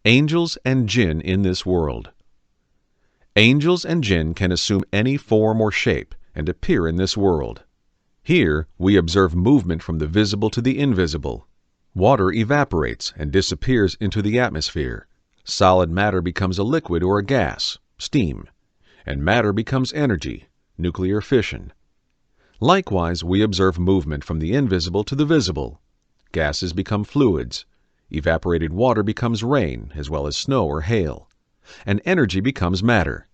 Angels and Jinn in this world. Angels and Jinn can assume any form or shape and appear in this world. Here we observe movement from the visible to the invisible. Water evaporates and disappears into the atmosphere. Solid matter becomes a liquid or a gas, steam, and matter becomes energy, nuclear fission. Likewise, we observe movement from the invisible to the visible. Gases become fluids. Evaporated water becomes rain, as well as snow or hail. And energy becomes matter.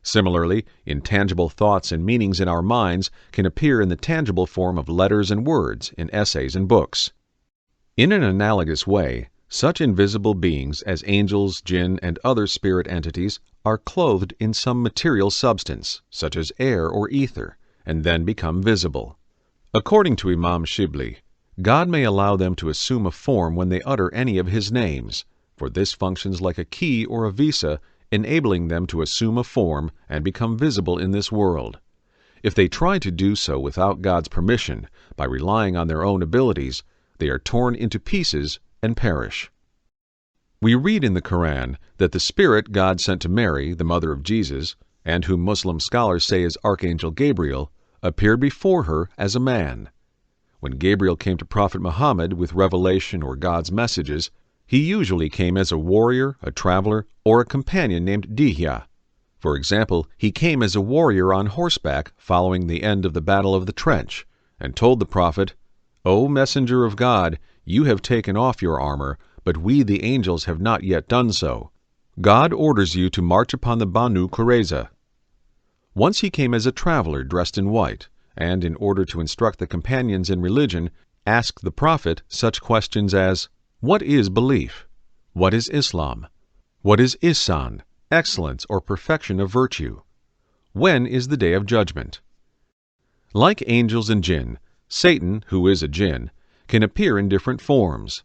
Similarly, intangible thoughts and meanings in our minds can appear in the tangible form of letters and words in essays and books. In an analogous way, such invisible beings as angels, jinn, and other spirit entities are clothed in some material substance, such as air or ether, and then become visible. According to Imam Shibli, God may allow them to assume a form when they utter any of His names, for this functions like a key or a visa, enabling them to assume a form and become visible in this world. If they try to do so without God's permission, by relying on their own abilities, they are torn into pieces and perish. We read in the Quran that the spirit God sent to Mary, the mother of Jesus, and whom Muslim scholars say is Archangel Gabriel, appeared before her as a man. When Gabriel came to Prophet Muhammad with revelation or God's messages, he usually came as a warrior, a traveler, or a companion named Dihya. For example, he came as a warrior on horseback following the end of the Battle of the Trench, and told the Prophet, "O Messenger of God, you have taken off your armor, but we the angels have not yet done so. God orders you to march upon the Banu Qurayza." Once he came as a traveler dressed in white, and in order to instruct the companions in religion, asked the Prophet such questions as, "What is belief? What is Islam? What is Ihsan, excellence or perfection of virtue? When is the day of judgment?" Like angels and jinn, Satan, who is a jinn, can appear in different forms.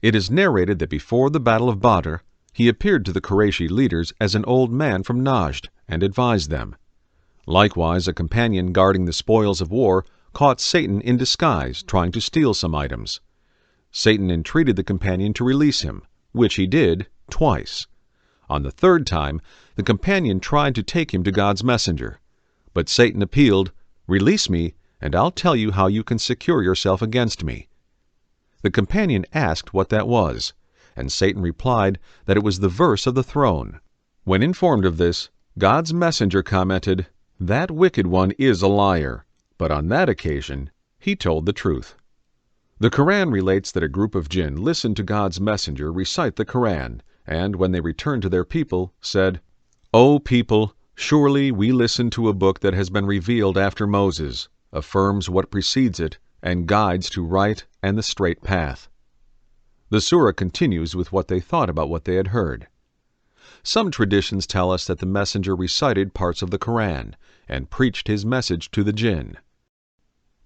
It is narrated that before the Battle of Badr, he appeared to the Qurayshi leaders as an old man from Najd and advised them. Likewise, a companion guarding the spoils of war caught Satan in disguise trying to steal some items. Satan entreated the companion to release him, which he did twice. On the third time, the companion tried to take him to God's messenger. But Satan appealed, "Release me, and I'll tell you how you can secure yourself against me." The companion asked what that was, and Satan replied that it was the verse of the throne. When informed of this, God's messenger commented, "That wicked one is a liar," but on that occasion, he told the truth. The Quran relates that a group of jinn listened to God's messenger recite the Quran, and when they returned to their people, said, "O people, surely we listen to a book that has been revealed after Moses, affirms what precedes it, and guides to right and the straight path." The surah continues with what they thought about what they had heard. Some traditions tell us that the messenger recited parts of the Quran and preached his message to the jinn.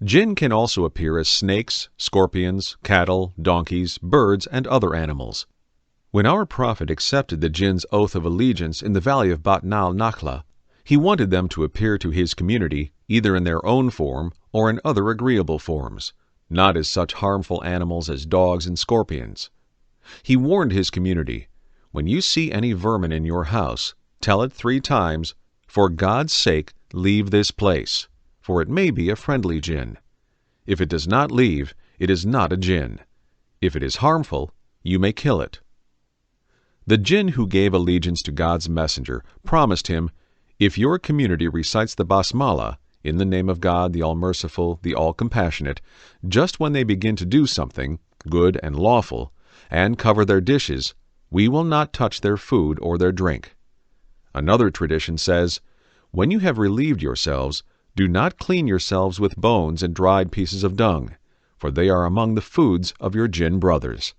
Jinn can also appear as snakes, scorpions, cattle, donkeys, birds, and other animals. When our Prophet accepted the jinn's oath of allegiance in the valley of Batn al-Nakhla, he wanted them to appear to his community either in their own form or in other agreeable forms, not as such harmful animals as dogs and scorpions. He warned his community, "When you see any vermin in your house, tell it 3 times, 'For God's sake, leave this place,' for it may be a friendly jinn. If it does not leave, it is not a jinn. If it is harmful, you may kill it." The jinn who gave allegiance to God's messenger promised him, "If your community recites the Basmala, in the name of God, the All-Merciful, the All-Compassionate, just when they begin to do something, good and lawful, and cover their dishes, we will not touch their food or their drink." Another tradition says, "When you have relieved yourselves, do not clean yourselves with bones and dried pieces of dung, for they are among the foods of your jinn brothers."